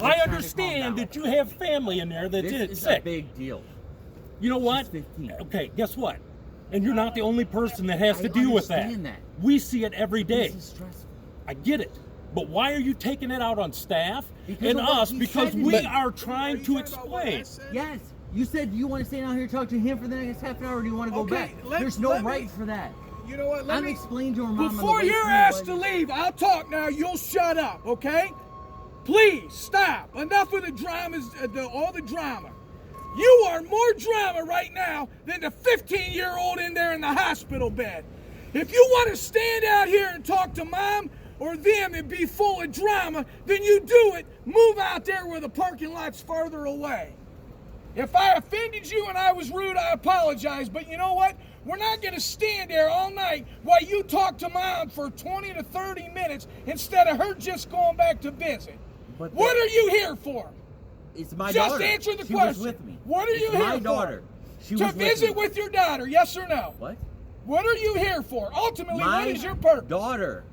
I understand that you have family in there that's This is sick. a big deal. You know what? She's 15. Okay, guess what? And you're not the only person that has to I deal with that. understand that. We see it every day. This is stressful. I get it. But why are you taking it out on staff Because and of what us? he Because said. we But- are trying to explain. Yes. You said you want to stay down here and talk to him for the next half an hour, or do you want to go Okay, back? There's no right for that. You know what? I'm explaining to her mom. Before you're asked to leave, I'll talk now. You'll shut up, okay? Please stop. Enough of the dramas, all the drama. You are more drama right now than the 15-year-old in there in the hospital bed. If you want to stand out here and talk to mom or them and be full of drama, then you do it. Move out there where the parking lot's farther away. If I offended you and I was rude, I apologize. But you know what? We're not going to stand there all night while you talk to mom for 20 to 30 minutes instead of her just going back to visit. But What are you here for? It's my Just daughter. answer the she question. Was with me. What are you It's here my for? daughter. She To was visit me. with your daughter, yes or no? What? What are you here for? Ultimately, My what is your purpose? daughter.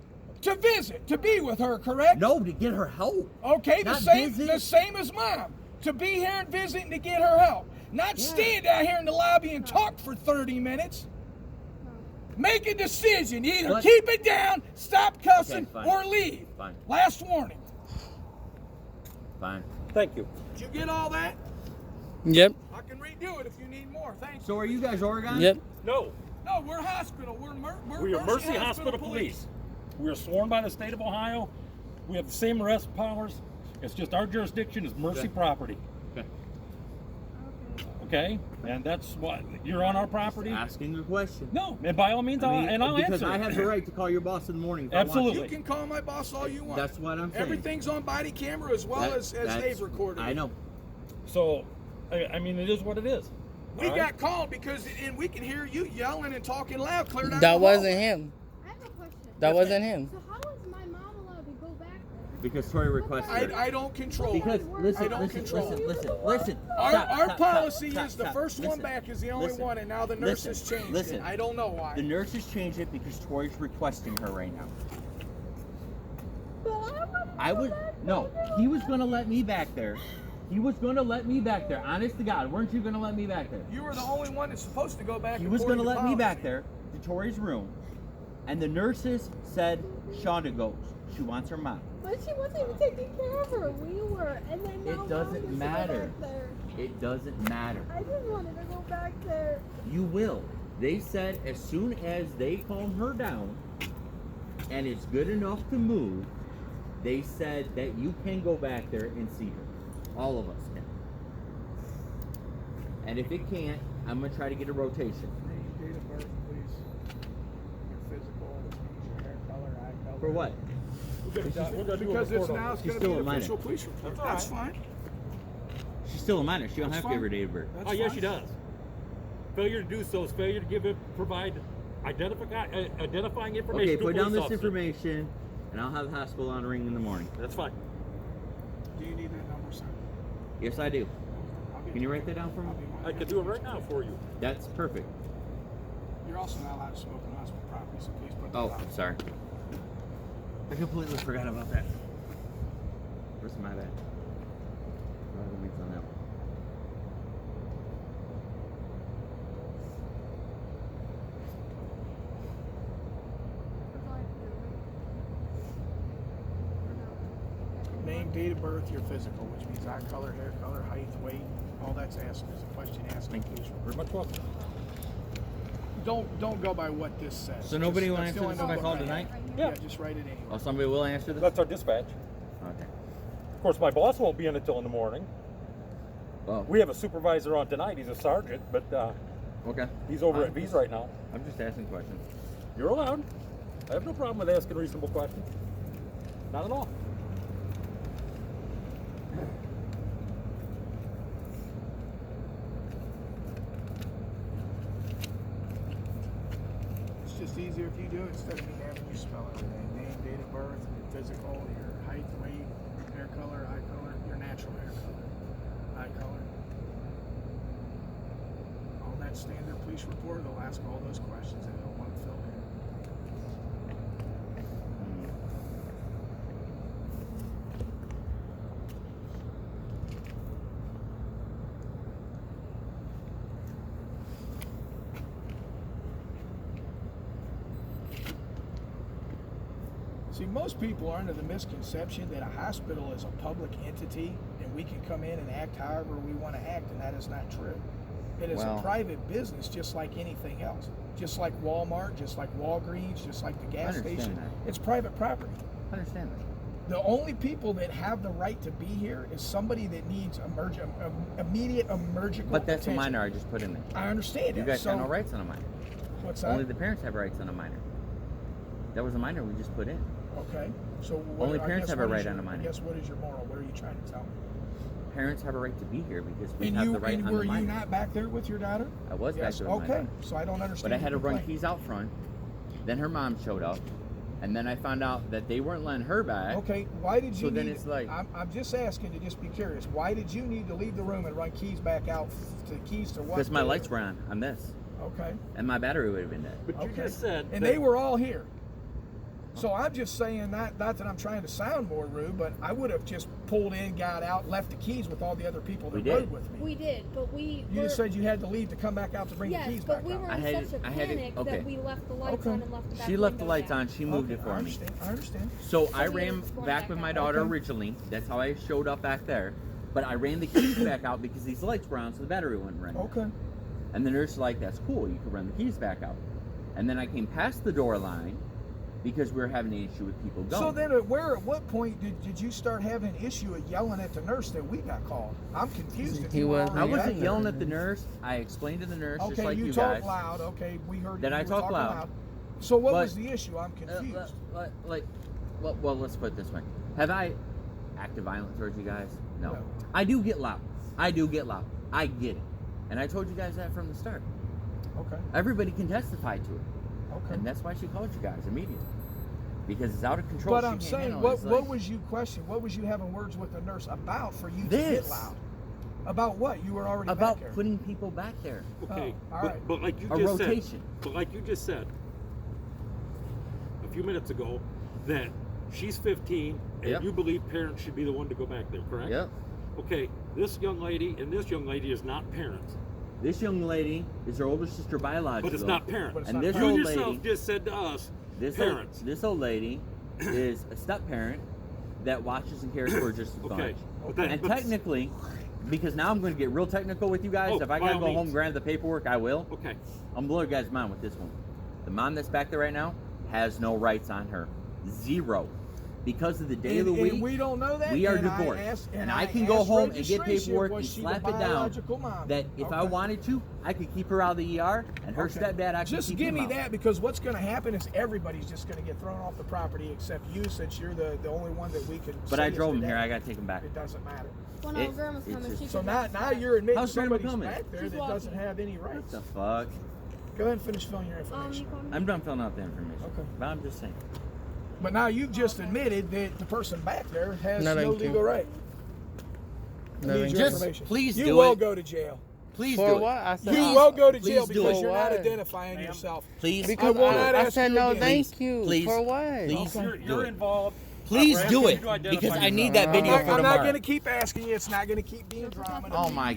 To visit, to be with her, correct? No, to get her help. Okay, Not the visit. same as mom. To be here and visit and to get her help. Not stand out here in the lobby and talk for 30 minutes. Make a decision. Either What? keep it down, stop cussing, Okay, fine. or leave. Fine. Last warning. Fine. Thank you. Did you get all that? Yep. I can redo it if you need more. Thanks. So are you guys Oregon? Yep. No, No, we're hospital. We're we are Mercy Hospital Police. We are sworn by the state of Ohio. We have the same arrest powers. It's just our jurisdiction is Mercy Okay. property. Okay. Okay? And that's what you're on our property. Asking a question. No, and by all means, I'll because answer. I have the right to call your boss in the morning. If I want to. Absolutely. You can call my boss all you want. That's what I'm saying. Everything's on body camera as well as That's- they've recorded. I it. know. So, I mean, it is what it is. We All got right? called because and we can hear you yelling and talking loud clear down That the wasn't hallway. him. I have a question. That wasn't him. So how is my mom allowed to go back there? Because Tori requested it. I don't control. Because it. listen, I don't listen, control. listen. Our Stop, policy stop, is the stop, first one listen, back is the only listen, one, and now the nurses changed listen. it. I don't know why. The nurses changed it because Tori's requesting her right now. But I want I would no. He was gonna let me back there. He was gonna let me back there. Honest to God, weren't you gonna let me back there? You were the only one that's supposed to go back. He was according gonna to let me policy. back there to Tori's room, and the nurses said Shonda goes. She wants her mom. But she wasn't even taking care of her. We were, and then now It Mom doesn't gets to go matter. back there. It doesn't matter. I just wanted to go back there. You will. They said as soon as they calm her down and it's good enough to move, they said that you can go back there and see her. All of us can. And if it can't, I'm going to try to get a rotation. Name, date of birth, please. Your physical, which means your hair color, eye color. For what? We're gonna do a Because it's report on now it. it's She's going to still be a an minor. official police report. That's That's all fine. She's still a minor. She don't That's have to give her fine. date of birth. That's Oh, yes, fine. she does. Failure to do so is failure to provide identifying information Okay, to a put down police this officer. information, and I'll have the hospital on ring in the morning. That's fine. Do you need that number, sir? Yes, I do. I'll get Can you write that down for me? I'll be more I than can happy do it to right now for you. That's perfect. You're also not allowed to smoke on hospital property, so please put that Oh, on. sorry. I completely forgot about that. Where's my bad? Oh, the link's on that one. That's all I have to do, right? Name, date of birth, your physical, which means eye color, hair color, height, weight. All that's asked is a question asked. Thank you. Very much welcome. Don't go by what this says. So nobody will That's answer the only this if I number call I have. tonight? Yeah, Yeah. just write it anyway. Oh, somebody will answer this? That's our dispatch. Okay. Of course, my boss won't be in until in the morning. Oh, We have a supervisor on tonight. He's a sergeant, but okay. he's over I'm at V's just- right now. I'm just asking questions. You're allowed. I have no problem with asking reasonable questions. Not at all. It's just easier if you do it instead of me having you spell everything. Name, date of birth, your physical, your height, weight, hair color, eye color, your natural hair color, eye color. All that standard police report, they'll ask all those questions and they'll want to fill in. See, most people are under the misconception that a hospital is a public entity and we can come in and act however we want to act, and that is not true. It is Well- a private business just like anything else. Just like Walmart, just like Walgreens, just like the gas understand station. that. It's private property. I understand that. The only people that have the right to be here is somebody that needs immediate emergency But that's a attention. minor I just put in there. I understand You that. guys So, got no rights on a minor. what's that? Only the parents have rights on a minor. That was a minor we just put in. Okay. So what, Only I parents guess have a what is right on your- a minor. I guess what is your moral? What are you trying to tell me? Parents have a right to be here because we And have you the right and on were the you minor. not back there with your daughter? I was Yes. back there with my Okay. daughter. So I don't understand. But I had to your run complaint. keys out front. Then her mom showed up. And then I found out that they weren't letting her back. Okay. Why did you So then need? it's like- I'm just asking to just be curious. Why did you need to leave the room and run keys back out? To keys to what? Because my lights were on this. Okay. And my battery would have been dead. But you Okay. just said And that- they were all here. So I'm just saying that, not that I'm trying to sound more rude, but I would have just pulled in, got out, left the keys with all the other people We that did. rode with me. We did, but we You were, just said you had to leave to come back out to bring yes, the keys but back we out. were I in had such it- a I had it- panic okay. that we left the lights Okay. on and left the back She left the window lights down. on. She moved Okay, it for I me. understand. I understand. So I we ran was going back back with my out. daughter Okay. originally. That's how I showed up back there. But I ran the keys back out because these lights were on, so the battery wouldn't run. Okay. And the nurse was like, "That's cool. You can run the keys back out." And then I came past the door line because we were having an issue with people going. So then, at what point did you start having an issue of yelling at the nurse that we got called? I'm confused. If He you were was- already I back wasn't there. yelling at the nurse. I explained to the nurse just Okay, like you you talk guys. loud. Okay, we heard. Did you I were talk talking loud? So what But- was the issue? I'm confused. Well, let's put it this way. Have I acted violent towards you guys? No. No. I do get loud. I get it. And I told you guys that from the start. Okay. Everybody can testify to it. Okay. And that's why she called you guys immediately. Because it's out of control. But She I'm can't saying, handle it. what It's what like, was you questioning? What was you having words with the nurse about for you to This. get loud? About what? You were already about back there. putting people back there? Okay, Oh, all but, right. but like you A just rotation. said, but like you just said a few minutes ago, that she's 15 and Yep. you believe parents should be the one to go back there, correct? Yep. Okay, this young lady and this young lady is not parents, This young lady is her older sister biological. but it's not parents. But it's And not this You old yourself lady, just said to us, parents. This old lady is a step parent that watches and cares for her just as Okay, much. but then, And but- technically, because now I'm going to get real technical with you guys. Oh, If I by gotta all go home means. and grab the paperwork, I will. okay, I'm gonna blow you guys' mind with this one. The mom that's back there right now has no rights on her. Zero. Because of the day of the And week, we don't know that. we are and divorced. I asked, And I can go asked home and get registration, paperwork was and she slap the it down biological mom? that if I Okay. wanted to, I could keep her out of the ER, and her Okay. stepdad, I could Just keep give him me out. that, because what's going to happen is everybody's just going to get thrown off the property except you, since you're the only one that we can. But say I is drove the him here. dad. I gotta take him back. It doesn't matter. When It- our grandma's it's coming, just- she So can now testify. you're admitting How's grandma somebody's coming? back there She's that walking. doesn't have any What rights. the fuck? Go ahead and finish filling your You information. call me? I'm done filling out the information. Okay. But I'm just saying. But now you've just admitted that the person back there has No, no thank you. legal right. I No, need thank your you. Just information. please you do will it. go to jail. Please For do what? it. I said, You will go to Please jail do because it. you're not Why? identifying Ma'am. yourself. Please. Because I will not I ask said you no, again. thank you. Please. For what? Please. Okay. do you're it. involved. Please We're do asking it you to identify because I need yourself. that video I'm for not tomorrow. going to keep asking you. It's not going to keep being drama. Oh my